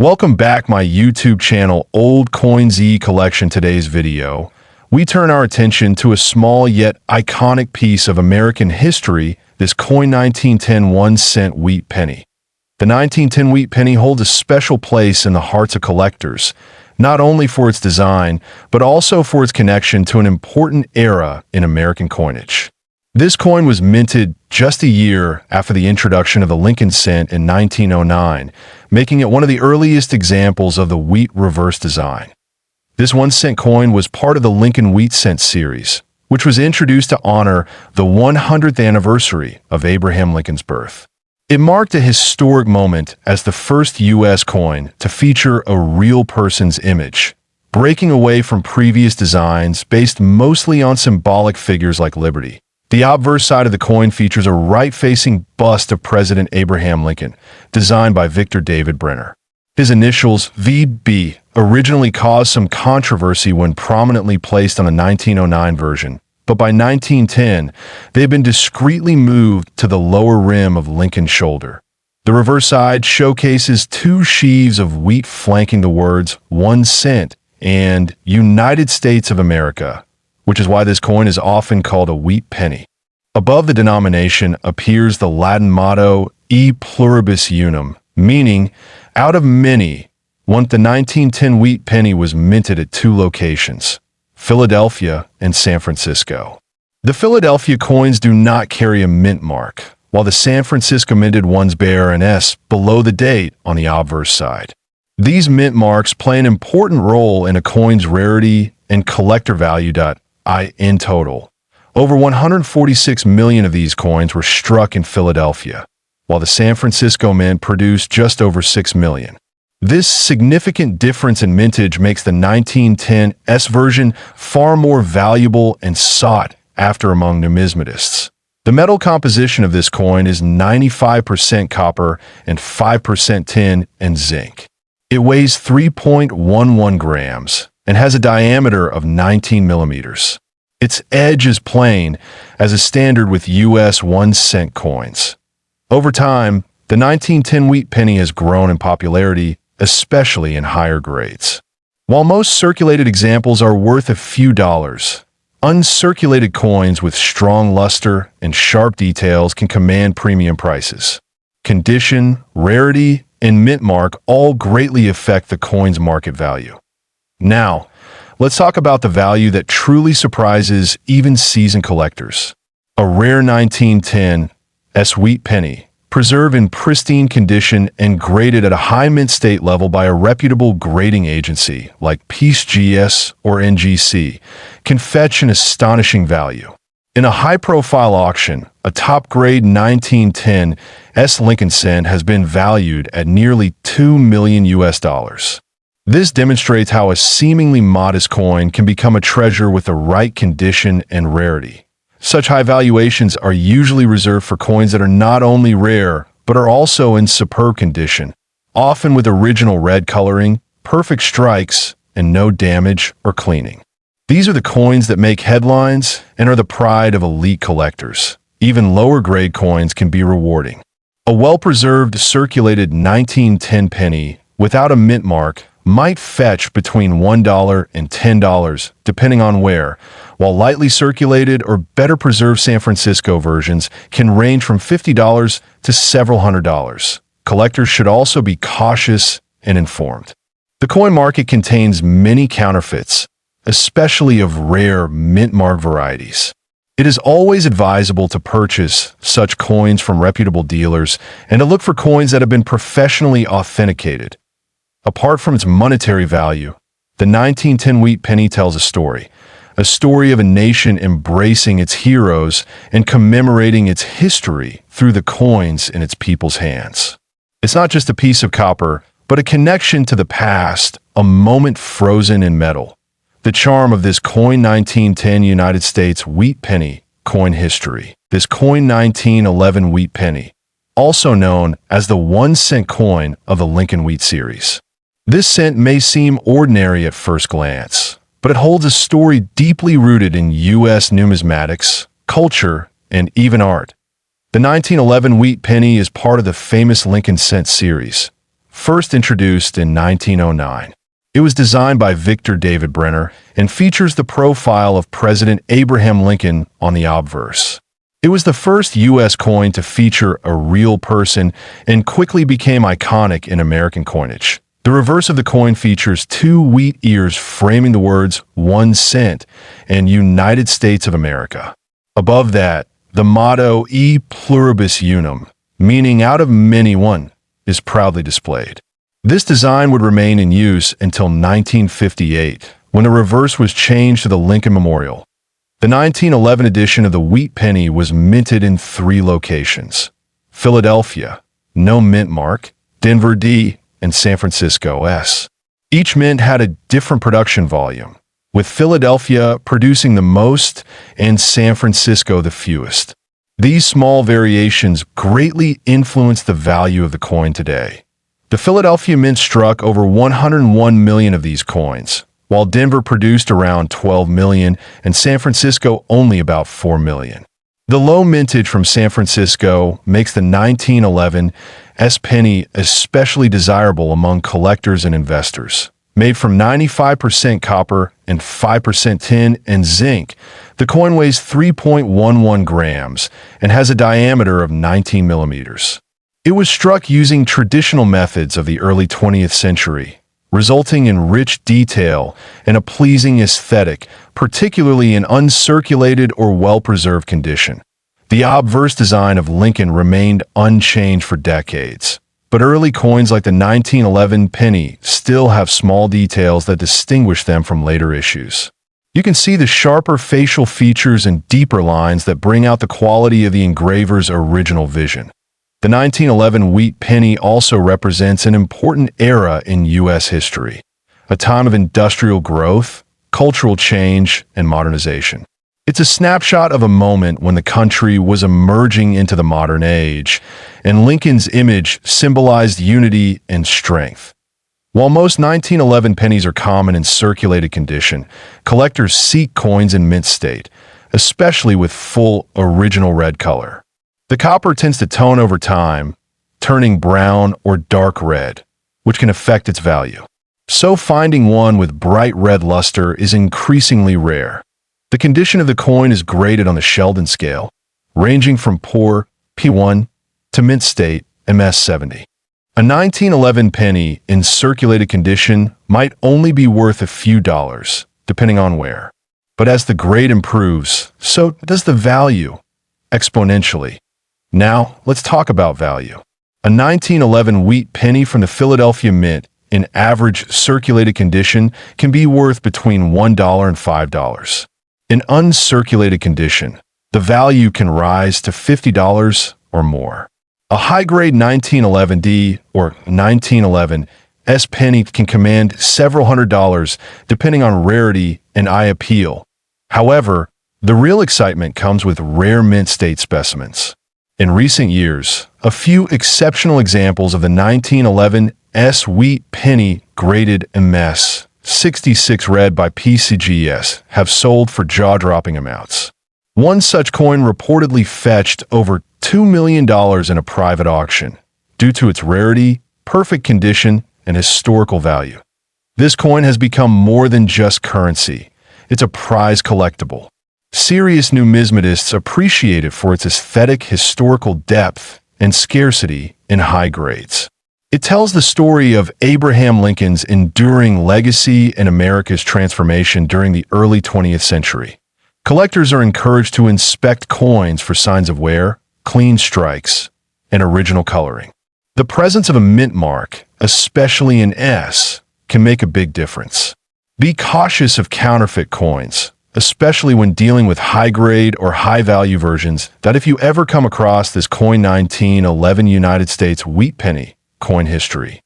Welcome back my YouTube channel Old Coins Collection. Today's video, we turn our attention to a small yet iconic piece of American history, this coin 1910 1-cent wheat penny. The 1910 wheat penny holds a special place in the hearts of collectors, not only for its design, but also for its connection to an important era in American coinage. This coin was minted just a year after the introduction of the Lincoln cent in 1909, making it one of the earliest examples of the wheat reverse design. This 1-cent coin was part of the Lincoln Wheat Cent series, which was introduced to honor the 100th anniversary of Abraham Lincoln's birth. It marked a historic moment as the first U.S. coin to feature a real person's image, breaking away from previous designs based mostly on symbolic figures like liberty. The obverse side of the coin features a right-facing bust of President Abraham Lincoln, designed by Victor David Brenner. His initials, VB, originally caused some controversy when prominently placed on the 1909 version, but by 1910, they have been discreetly moved to the lower rim of Lincoln's shoulder. The reverse side showcases two sheaves of wheat flanking the words 1 cent and United States of America, which is why this coin is often called a wheat penny. Above the denomination appears the Latin motto E pluribus unum, meaning, out of many. The 1910 wheat penny was minted at two locations, Philadelphia and San Francisco. The Philadelphia coins do not carry a mint mark, while the San Francisco minted ones bear an S below the date on the obverse side. These mint marks play an important role in a coin's rarity and collector value. In total, over 146 million of these coins were struck in Philadelphia, while the San Francisco Mint produced just over 6 million. This significant difference in mintage makes the 1910 S version far more valuable and sought after among numismatists. The metal composition of this coin is 95% copper and 5% tin and zinc. It weighs 3.11 grams and has a diameter of 19 millimeters. Its edge is plain, as is standard with U.S. 1-cent coins. Over time, the 1910 wheat penny has grown in popularity, especially in higher grades. While most circulated examples are worth a few dollars, uncirculated coins with strong luster and sharp details can command premium prices. Condition, rarity, and mint mark all greatly affect the coin's market value. Now, let's talk about the value that truly surprises even seasoned collectors. A rare 1910 S wheat penny, preserved in pristine condition and graded at a high mint state level by a reputable grading agency like PGS or NGC, can fetch an astonishing value. In a high-profile auction, a top-grade 1910 S Lincoln cent has been valued at nearly $2 million. This demonstrates how a seemingly modest coin can become a treasure with the right condition and rarity. Such high valuations are usually reserved for coins that are not only rare, but are also in superb condition, often with original red coloring, perfect strikes, and no damage or cleaning. These are the coins that make headlines and are the pride of elite collectors. Even lower-grade coins can be rewarding. A well-preserved, circulated 1910 penny without a mint mark might fetch between $1 and $10, depending on where, while lightly circulated or better preserved San Francisco versions can range from $50 to several $100s. Collectors should also be cautious and informed. The coin market contains many counterfeits, especially of rare mint-mark varieties. It is always advisable to purchase such coins from reputable dealers and to look for coins that have been professionally authenticated. Apart from its monetary value, the 1910 wheat penny tells a story of a nation embracing its heroes and commemorating its history through the coins in its people's hands. It's not just a piece of copper, but a connection to the past, a moment frozen in metal. The charm of this coin 1910 United States wheat penny coin history. This coin 1911 wheat penny, also known as the 1-cent coin of the Lincoln Wheat series. This cent may seem ordinary at first glance, but it holds a story deeply rooted in U.S. numismatics, culture, and even art. The 1911 wheat penny is part of the famous Lincoln cent series, first introduced in 1909. It was designed by Victor David Brenner and features the profile of President Abraham Lincoln on the obverse. It was the first U.S. coin to feature a real person and quickly became iconic in American coinage. The reverse of the coin features two wheat ears framing the words 1 cent and United States of America. Above that, the motto E pluribus unum, meaning out of many one, is proudly displayed. This design would remain in use until 1958, when the reverse was changed to the Lincoln Memorial. The 1911 edition of the wheat penny was minted in 3 locations: Philadelphia, no mint mark, Denver D, and San Francisco S. Each mint had a different production volume, with Philadelphia producing the most and San Francisco the fewest. These small variations greatly influenced the value of the coin today. The Philadelphia Mint struck over 101 million of these coins, while Denver produced around 12 million and San Francisco only about 4 million. The low mintage from San Francisco makes the 1911 S penny especially desirable among collectors and investors. Made from 95% copper and 5% tin and zinc, the coin weighs 3.11 grams and has a diameter of 19 millimeters. It was struck using traditional methods of the early 20th century, resulting in rich detail and a pleasing aesthetic, particularly in uncirculated or well-preserved condition. The obverse design of Lincoln remained unchanged for decades, but early coins like the 1911 penny still have small details that distinguish them from later issues. You can see the sharper facial features and deeper lines that bring out the quality of the engraver's original vision. The 1911 wheat penny also represents an important era in U.S. history, a time of industrial growth, cultural change, and modernization. It's a snapshot of a moment when the country was emerging into the modern age, and Lincoln's image symbolized unity and strength. While most 1911 pennies are common in circulated condition, collectors seek coins in mint state, especially with full original red color. The copper tends to tone over time, turning brown or dark red, which can affect its value. So finding one with bright red luster is increasingly rare. The condition of the coin is graded on the Sheldon scale, ranging from poor, P1, to mint state, MS70. A 1911 penny in circulated condition might only be worth a few dollars, depending on where. But as the grade improves, so does the value, exponentially. Now, let's talk about value. A 1911 wheat penny from the Philadelphia Mint in average circulated condition can be worth between $1 and $5. In uncirculated condition, the value can rise to $50 or more. A high-grade 1911D or 1911 S penny can command several $100s depending on rarity and eye appeal. However, the real excitement comes with rare mint state specimens. In recent years, a few exceptional examples of the 1911 S wheat penny graded MS 66 red by PCGS have sold for jaw-dropping amounts. One such coin reportedly fetched over $2 million in a private auction due to its rarity, perfect condition, and historical value. This coin has become more than just currency. It's a prize collectible. Serious numismatists appreciate it for its aesthetic historical depth and scarcity in high grades. It tells the story of Abraham Lincoln's enduring legacy and America's transformation during the early 20th century. Collectors are encouraged to inspect coins for signs of wear, clean strikes, and original coloring. The presence of a mint mark, especially in S, can make a big difference. Be cautious of counterfeit coins, especially when dealing with high-grade or high-value versions, that if you ever come across this coin 1911 United States wheat penny, coin history.